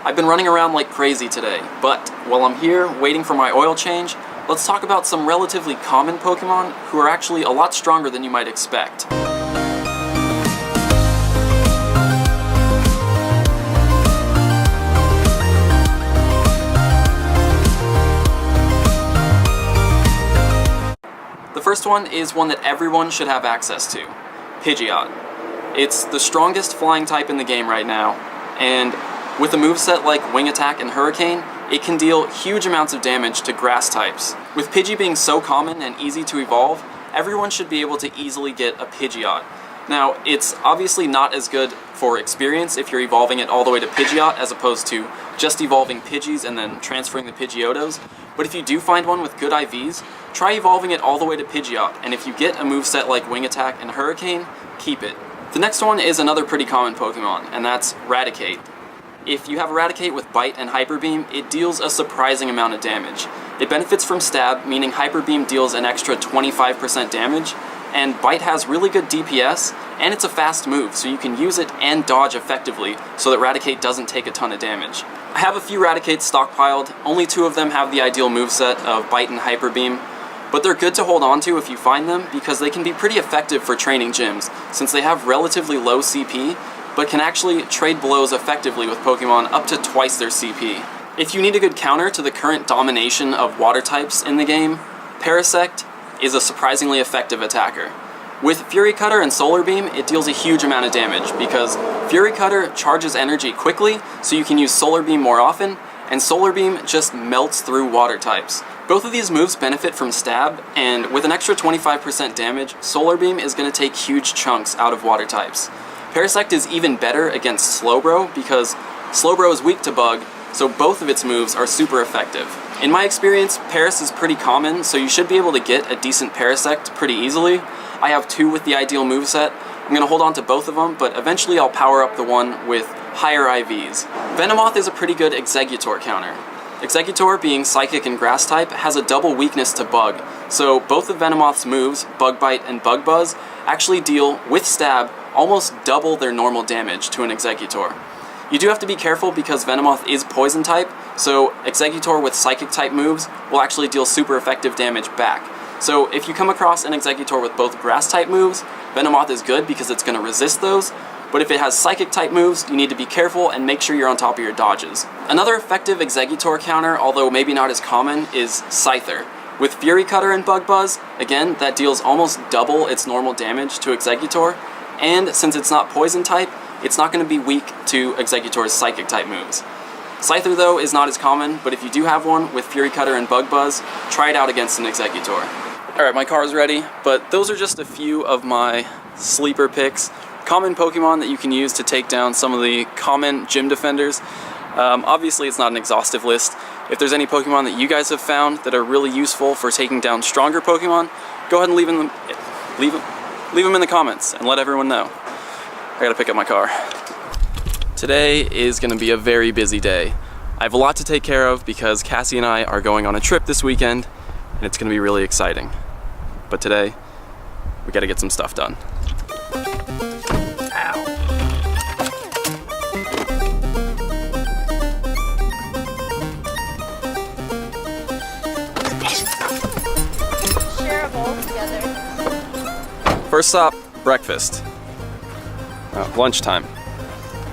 I've been running around like crazy today, but while I'm here waiting for my oil change, let's talk about some relatively common Pokemon who are actually a lot stronger than you might expect. The first one is one that everyone should have access to, Pidgeot. It's the strongest flying type in the game right now, and with a moveset like Wing Attack and Hurricane, it can deal huge amounts of damage to grass types. With Pidgey being so common and easy to evolve, everyone should be able to easily get a Pidgeot. Now, it's obviously not as good for experience if you're evolving it all the way to Pidgeot as opposed to just evolving Pidgeys and then transferring the Pidgeotos, but if you do find one with good IVs, try evolving it all the way to Pidgeot, and if you get a moveset like Wing Attack and Hurricane, keep it. The next one is another pretty common Pokemon, and that's Raticate. If you have Raticate with Bite and Hyper Beam, it deals a surprising amount of damage. It benefits from Stab, meaning Hyper Beam deals an extra 25% damage, and Bite has really good DPS, and it's a fast move, so you can use it and dodge effectively so that Raticate doesn't take a ton of damage. I have a few Raticates stockpiled, only 2 of them have the ideal moveset of Bite and Hyper Beam, but they're good to hold on to if you find them because they can be pretty effective for training gyms, since they have relatively low CP, but can actually trade blows effectively with Pokemon up to twice their CP. If you need a good counter to the current domination of water types in the game, Parasect is a surprisingly effective attacker. With Fury Cutter and Solar Beam, it deals a huge amount of damage because Fury Cutter charges energy quickly, so you can use Solar Beam more often, and Solar Beam just melts through water types. Both of these moves benefit from Stab, and with an extra 25% damage, Solar Beam is going to take huge chunks out of water types. Parasect is even better against Slowbro because Slowbro is weak to Bug, so both of its moves are super effective. In my experience, Paras is pretty common, so you should be able to get a decent Parasect pretty easily. I have 2 with the ideal moveset. I'm going to hold on to both of them, but eventually I'll power up the one with higher IVs. Venomoth is a pretty good Exeggutor counter. Exeggutor, being Psychic and Grass type, has a double weakness to Bug, so both of Venomoth's moves, Bug Bite and Bug Buzz, actually deal, with Stab, almost double their normal damage to an Exeggutor. You do have to be careful because Venomoth is Poison type, so Exeggutor with Psychic type moves will actually deal super effective damage back. So if you come across an Exeggutor with both Grass type moves, Venomoth is good because it's going to resist those, but if it has Psychic type moves, you need to be careful and make sure you're on top of your dodges. Another effective Exeggutor counter, although maybe not as common, is Scyther. With Fury Cutter and Bug Buzz, again, that deals almost double its normal damage to Exeggutor, and since it's not Poison type, it's not going to be weak to Exeggutor's Psychic type moves. Scyther, though, is not as common, but if you do have one with Fury Cutter and Bug Buzz, try it out against an Exeggutor. Alright, my car's ready, but those are just a few of my sleeper picks. Common Pokemon that you can use to take down some of the common gym defenders. Obviously, it's not an exhaustive list. If there's any Pokemon that you guys have found that are really useful for taking down stronger Pokemon, go ahead and leave them in the comments and let everyone know. I gotta pick up my car. Today is gonna be a very busy day. I have a lot to take care of because Cassie and I are going on a trip this weekend, and it's gonna be really exciting. But today, we gotta get some stuff done. First stop, breakfast. Lunchtime,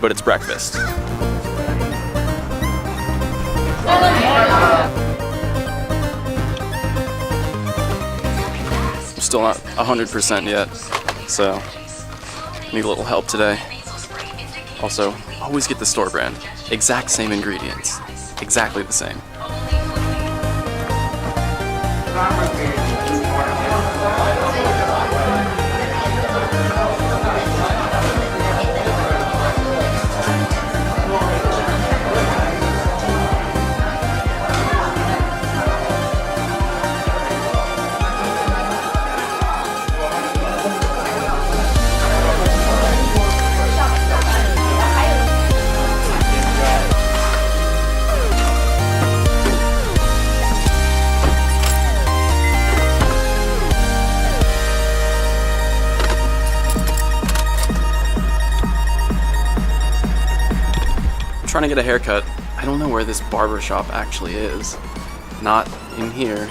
but it's breakfast. I'm still not 100% yet, so need a little help today. Also, always get the store brand. Exact same ingredients. Exactly the same. trying to get a haircut. I don't know where this barber shop actually is. Not in here.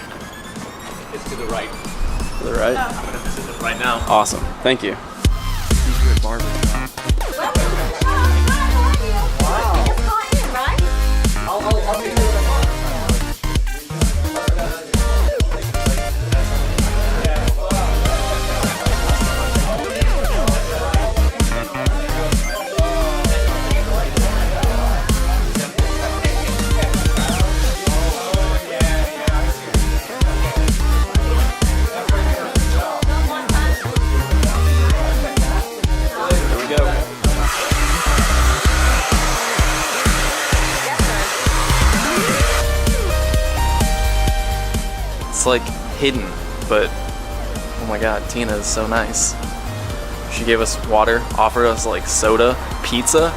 It's to the right. To the right? I'm gonna visit it right now. Awesome. Thank you. Secret barber shop. I'll be here. It's like hidden, but oh my god, Tina is so nice. She gave us water, offered us like soda, pizza.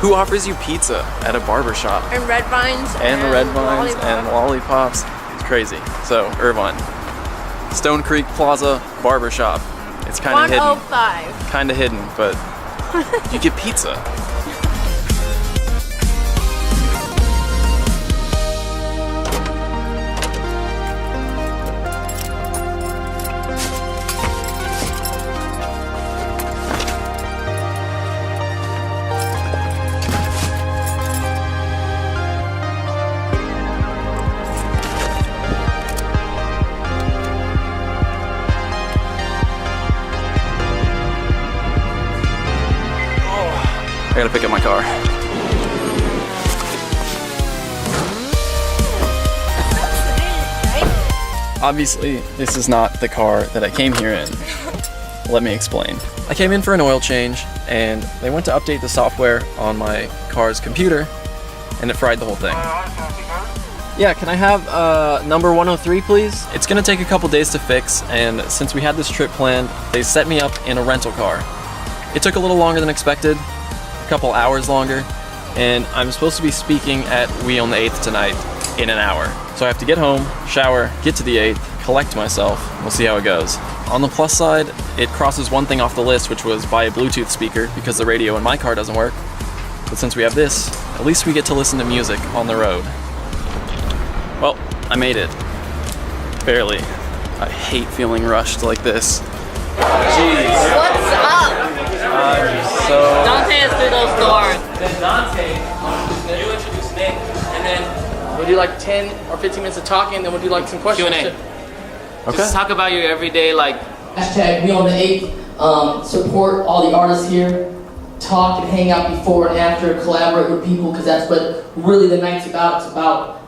Who offers you pizza at a barber shop? And red vines. And red vines and lollipops. It's crazy. So, Irvine. Stone Creek Plaza Barber Shop. It's kind of hidden. 105. Kind of hidden, but you get pizza. I gotta pick up my car. Obviously, this is not the car that I came here in. Let me explain. I came in for an oil change, and they went to update the software on my car's computer, and it fried the whole thing. Yeah, can I have number 103, please? It's gonna take a couple days to fix, and since we had this trip planned, they set me up in a rental car. It took a little longer than expected, a couple hours longer, and I'm supposed to be speaking at We on the 8th tonight in an hour. So I have to get home, shower, get to the 8th, collect myself. We'll see how it goes. On the plus side, it crosses one thing off the list, which was buy a Bluetooth speaker because the radio in my car doesn't work. But since we have this, at least we get to listen to music on the road. Well, I made it. Barely. I hate feeling rushed like this. Jeez. What's up? Dante is through those doors. Then Dante, you introduce Nick, and then we'll do like 10 or 15 minutes of talking, and then we'll do like some questions. Q&A. Okay. Just talk about your everyday, like... Hashtag We on the 8th. Support all the artists here. Talk and hang out before and after. Collaborate with people, because that's what really the night's about. It's about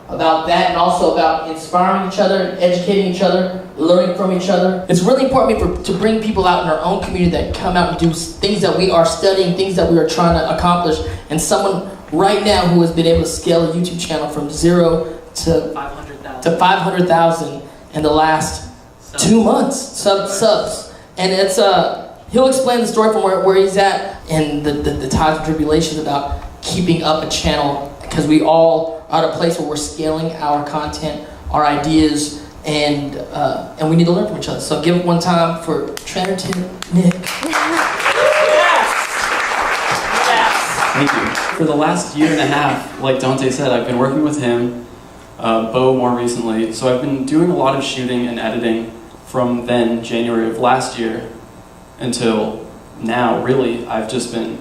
that, and also about inspiring each other, and educating each other, learning from each other. It's really important to bring people out in our own community that come out and do things that we are studying, things that we are trying to accomplish, and someone right now who has been able to scale a YouTube channel from 0 to 500,000 in the last 2 months, subs. And it's he'll explain the story from where he's at and the times and tribulations about keeping up a channel, because we all are at a place where we're scaling our content, our ideas, and we need to learn from each other. So give it one time for Trenton Nick. Thank you. For the last year and a half, like Dante said, I've been working with him, Bo more recently, so I've been doing a lot of shooting and editing from then, January of last year, until now. Really, I've just been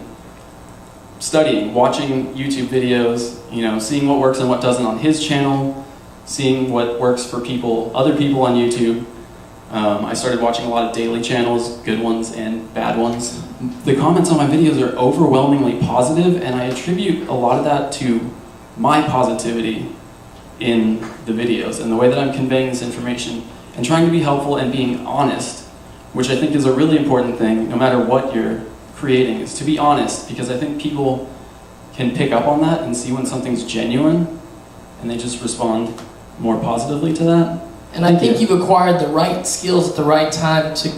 studying, watching YouTube videos, seeing what works and what doesn't on his channel, seeing what works for other people on YouTube. I started watching a lot of daily channels, good ones and bad ones. The comments on my videos are overwhelmingly positive, and I attribute a lot of that to my positivity in the videos and the way that I'm conveying this information and trying to be helpful and being honest, which I think is a really important thing, no matter what you're creating, is to be honest, because I think people can pick up on that and see when something's genuine, and they just respond more positively to that. And I think you've acquired the right skills at the right time to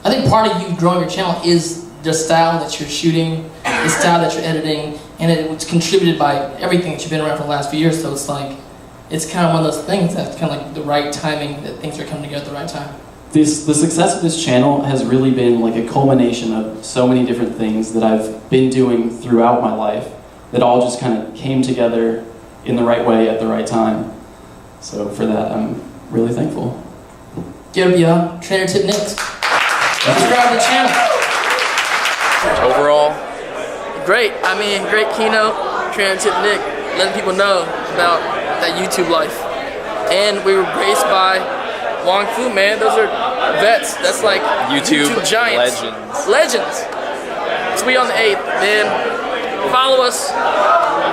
I think part of you growing your channel is the style that you're shooting, the style that you're editing, and it's contributed by everything that you've been around for the last few years, so it's kind of one of those things that's kind of like the right timing, that things are coming together at the right time. The success of this channel has really been like a culmination of so many different things that I've been doing throughout my life that all just kind of came together in the right way at the right time. So for that, I'm really thankful. Give it up, Trainer Tip Nick. Subscribe to the channel. Overall, great. I mean, great keynote. Trainer Tip Nick, letting people know about that YouTube life. And we were graced by Wong Fu, man. Those are vets. That's like YouTube giants. Legends. So we on the 8th, man. Follow us.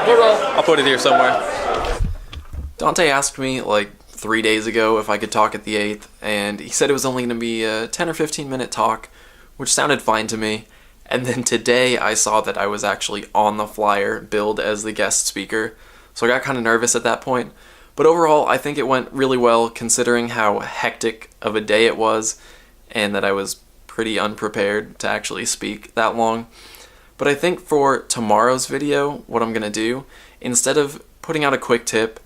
We'll roll. I'll put it here somewhere. Dante asked me like 3 days ago if I could talk at the 8th, and he said it was only going to be a 10 or 15 minute talk, which sounded fine to me. And then today I saw that I was actually on the flyer billed as the guest speaker, so I got kind of nervous at that point. But overall, I think it went really well considering how hectic of a day it was and that I was pretty unprepared to actually speak that long. But I think for tomorrow's video, what I'm going to do, instead of putting out a quick tip,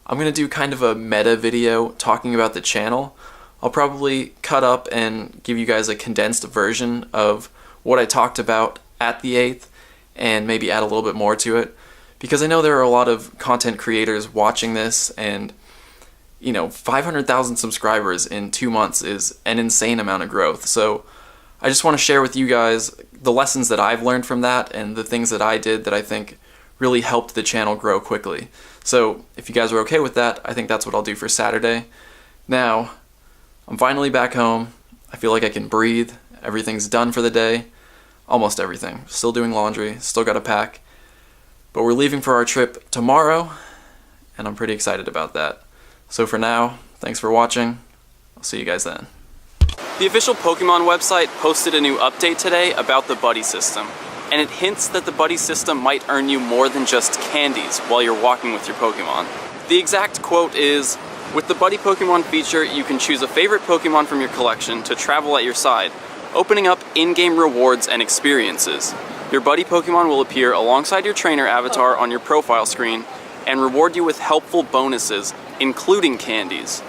I'm going to do kind of a meta video talking about the channel. I'll probably cut up and give you guys a condensed version of what I talked about at the 8th and maybe add a little bit more to it, because I know there are a lot of content creators watching this, and 500,000 subscribers in 2 months is an insane amount of growth. So I just want to share with you guys the lessons that I've learned from that and the things that I did that I think really helped the channel grow quickly. So if you guys are okay with that, I think that's what I'll do for Saturday. Now, I'm finally back home. I feel like I can breathe. Everything's done for the day. Almost everything. Still doing laundry, still gotta pack. But we're leaving for our trip tomorrow, and I'm pretty excited about that. So for now, thanks for watching. I'll see you guys then. The official Pokemon website posted a new update today about the buddy system, and it hints that the buddy system might earn you more than just candies while you're walking with your Pokemon. The exact quote is, "With the buddy Pokemon feature, you can choose a favorite Pokemon from your collection to travel at your side, opening up in-game rewards and experiences. Your buddy Pokemon will appear alongside your trainer avatar on your profile screen and reward you with helpful bonuses, including candies.